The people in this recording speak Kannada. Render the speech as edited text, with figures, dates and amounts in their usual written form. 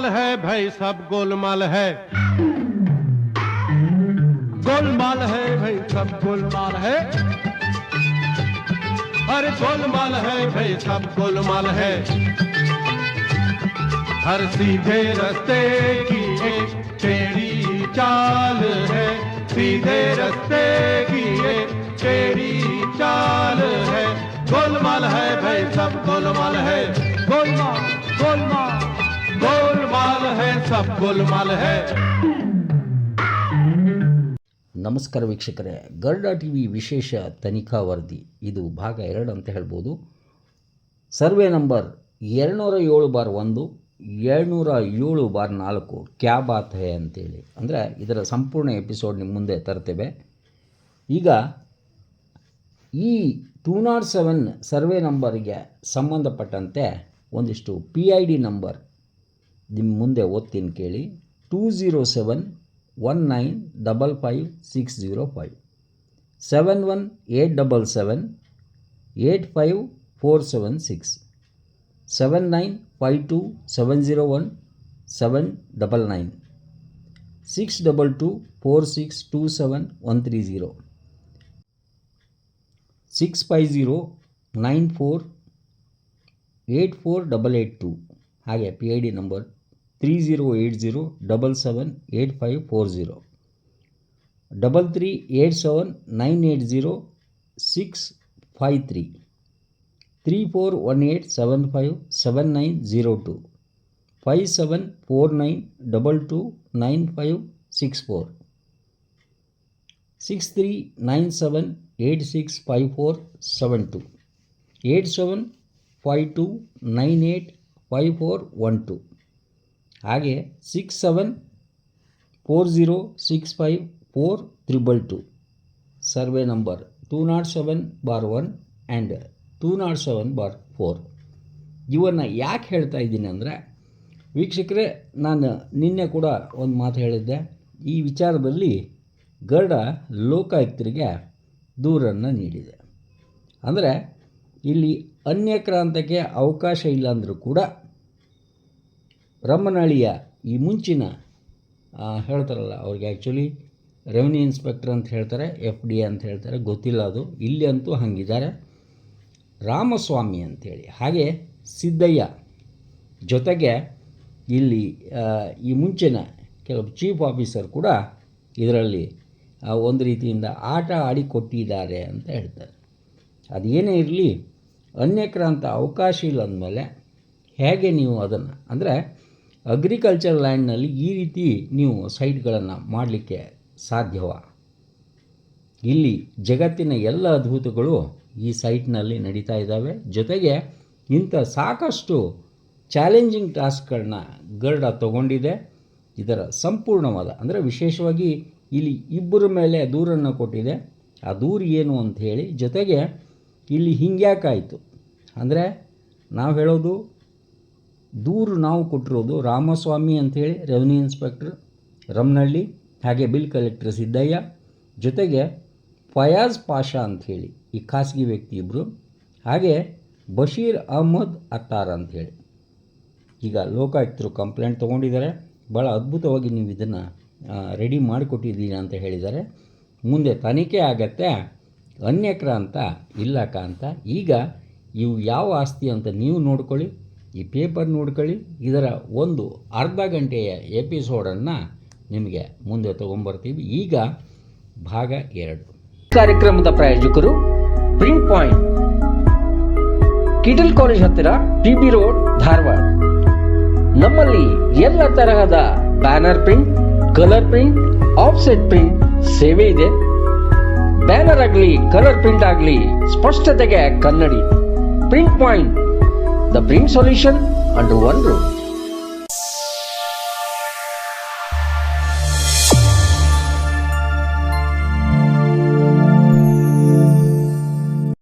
गोलमाल है भाई सब गोलमाल है, गोलमाल है भाई सब गोलमाल है, अरे गोलमाल है भाई सब गोलमाल है। हर सीधे रास्ते की एक टेढ़ी चाल है, सीधे रास्ते की एक टेढ़ी चाल है। गोलमाल है भाई सब गोलमाल है, गोलमाल गोलमाल गोलमाल है सब गोलमाल है। ನಮಸ್ಕಾರ ವೀಕ್ಷಕರೇ, ಗರುಡ ಟಿವಿ ವಿಶೇಷ ತನಿಖಾ ವರದಿ ಇದು ಭಾಗ 2 ಅಂತ ಹೇಳ್ಬೋದು. ಸರ್ವೆ ನಂಬರ್ 207/1 207/4 ಕ್ಯಾ ಬಾತ್ ಹೈ ಅಂತೇಳಿ, ಅಂದರೆ ಇದರ ಸಂಪೂರ್ಣ ಎಪಿಸೋಡ್ ನಿಮ್ಮ ಮುಂದೆ ತರ್ತೇವೆ. ಈಗ ಈ 207 ಸರ್ವೆ ನಂಬರ್ಗೆ ಸಂಬಂಧಪಟ್ಟಂತೆ ಒಂದಿಷ್ಟು PID ನಂಬರ್ ನಿಮ್ಮ ಮುಂದೆ ಓದ್ತೀನಿ ಕೇಳಿ. 20719555605 718778546 7952701799 6224627 65094848882 ಹಾಗೆ PID ನಂಬರ್ 3080778540 3387980653 3418757902 5749229564 6397865472 8752985412 ಹಾಗೆ 6740654222 ಸರ್ವೆ ನಂಬರ್ 207/1 ಆ್ಯಂಡ್ 207/4. ಇವನ್ನು ಯಾಕೆ ಹೇಳ್ತಾ ಇದ್ದೀನಿ ಅಂದರೆ ವೀಕ್ಷಕರೇ, ನಾನು ನಿನ್ನೆ ಕೂಡ ಒಂದು ಮಾತು ಹೇಳಿದ್ದೆ. ಈ ವಿಚಾರದಲ್ಲಿ ಗರುಡ ಲೋಕಾಯುಕ್ತರಿಗೆ ದೂರನ್ನು ನೀಡಿದೆ. ಅಂದರೆ ಇಲ್ಲಿ ಅನ್ಯಕ್ರಾಂತಕ್ಕೆ ಅವಕಾಶ ಇಲ್ಲ ಅಂದರೂ ಕೂಡ ರಮ್ಮನಹಳ್ಳಿಯ ಈ ಮುಂಚಿನ ಹೇಳ್ತಾರಲ್ಲ, ಅವ್ರಿಗೆ ಆ್ಯಕ್ಚುಲಿ ರೆವಿನ್ಯೂ ಇನ್ಸ್ಪೆಕ್ಟರ್ ಅಂತ ಹೇಳ್ತಾರೆ, FD ಅಂತ ಹೇಳ್ತಾರೆ, ಗೊತ್ತಿಲ್ಲ ಅದು. ಇಲ್ಲಿ ಅಂತೂ ಹಂಗಿದ್ದಾರೆ. ರಾಮಸ್ವಾಮಿ ಅಂಥೇಳಿ, ಹಾಗೆ ಸಿದ್ದಯ್ಯ ಜೊತೆಗೆ ಇಲ್ಲಿ ಈ ಮುಂಚಿನ ಕೆಲವು ಚೀಫ್ ಆಫೀಸರ್ ಕೂಡ ಇದರಲ್ಲಿ ಒಂದು ರೀತಿಯಿಂದ ಆಟ ಆಡಿಕೊಟ್ಟಿದ್ದಾರೆ ಅಂತ ಹೇಳ್ತಾರೆ. ಅದೇನೇ ಇರಲಿ, ಅನ್ಯಕ್ರಾಂತ ಅವಕಾಶ ಇಲ್ಲ ಅಂದಮೇಲೆ ಹೇಗೆ ನೀವು ಅದನ್ನು, ಅಂದರೆ ಅಗ್ರಿಕಲ್ಚರ್ ಲ್ಯಾಂಡ್ನಲ್ಲಿ ಈ ರೀತಿ ನೀವು ಸೈಟ್ಗಳನ್ನು ಮಾಡಲಿಕ್ಕೆ ಸಾಧ್ಯವ? ಇಲ್ಲಿ ಜಗತ್ತಿನ ಎಲ್ಲ ಅದ್ಭುತಗಳು ಈ ಸೈಟ್ನಲ್ಲಿ ನಡೀತಾ ಇದ್ದಾವೆ. ಜೊತೆಗೆ ಇಂಥ ಸಾಕಷ್ಟು ಚಾಲೆಂಜಿಂಗ್ ಟಾಸ್ಕ್ಗಳನ್ನ ಗರುಡ ತಗೊಂಡಿದೆ. ಇದರ ಸಂಪೂರ್ಣವಾದ, ಅಂದರೆ ವಿಶೇಷವಾಗಿ ಇಲ್ಲಿ ಇಬ್ಬರ ಮೇಲೆ ದೂರನ್ನು ಕೊಟ್ಟಿದೆ. ಆ ದೂರು ಏನು ಅಂತ ಹೇಳಿ, ಜೊತೆಗೆ ಇಲ್ಲಿ ಹಿಂಗ್ಯಾಕಾಯಿತು ಅಂದರೆ ನಾವು ಹೇಳೋದು, ದೂರು ನಾವು ಕೊಟ್ಟಿರೋದು ರಾಮಸ್ವಾಮಿ ಅಂಥೇಳಿ ರೆವಿನ್ಯೂ ಇನ್ಸ್ಪೆಕ್ಟರ್ ರಮ್ಮನಹಳ್ಳಿ, ಹಾಗೆ ಬಿಲ್ ಕಲೆಕ್ಟರ್ ಸಿದ್ದಯ್ಯ, ಜೊತೆಗೆ ಫಯಾಜ್ ಪಾಷಾ ಅಂಥೇಳಿ ಈ ಖಾಸಗಿ ವ್ಯಕ್ತಿ ಇಬ್ಬರು, ಹಾಗೆ ಬಶೀರ್ ಅಹ್ಮದ್ ಅತ್ತಾರ್ ಅಂಥೇಳಿ. ಈಗ ಲೋಕಾಯುಕ್ತರು ಕಂಪ್ಲೇಂಟ್ ತೊಗೊಂಡಿದ್ದಾರೆ. ಭಾಳ ಅದ್ಭುತವಾಗಿ ನೀವು ಇದನ್ನು ರೆಡಿ ಮಾಡಿಕೊಟ್ಟಿದ್ದೀನಿ ಅಂತ ಹೇಳಿದ್ದಾರೆ. ಮುಂದೆ ತನಿಖೆ ಆಗತ್ತೆ. ಅನ್ಯಕ್ರಾಂತ ಇಲ್ಲಕ ಅಂತ. ಈಗ ಇವು ಯಾವ ಆಸ್ತಿ ಅಂತ ನೀವು ನೋಡ್ಕೊಳ್ಳಿ, ಈ ಪೇಪರ್ ನೋಡ್ಕೊಳ್ಳಿ. ಇದರ ಒಂದು ಅರ್ಧ ಗಂಟೆಯ ಎಪಿಸೋಡನ್ನು ನಿಮಗೆ ಮುಂದೆ ತೊಗೊಂಬರ್ತೀವಿ. ಈಗ ಭಾಗ 2. ಕಾರ್ಯಕ್ರಮದ ಪ್ರಾಯೋಜಕರು ಪ್ರಿಂಟ್ ಪಾಯಿಂಟ್, ಕಿಟಲ್ ಕಾಲೇಜ್ ಹತ್ತಿರ, PB ರೋಡ್, ಧಾರವಾಡ. ನಮ್ಮಲ್ಲಿ ಎಲ್ಲ ತರಹದ banner print, colour print, offset print ಸೇವೆ ಇದೆ. ಬ್ಯಾನರ್ ಆಗಲಿ, ಕಲರ್ ಪ್ರಿಂಟ್ ಆಗಲಿ, ಸ್ಪಷ್ಟತೆಗೆ ಕನ್ನಡಿ. Print point, the print solution under one roof.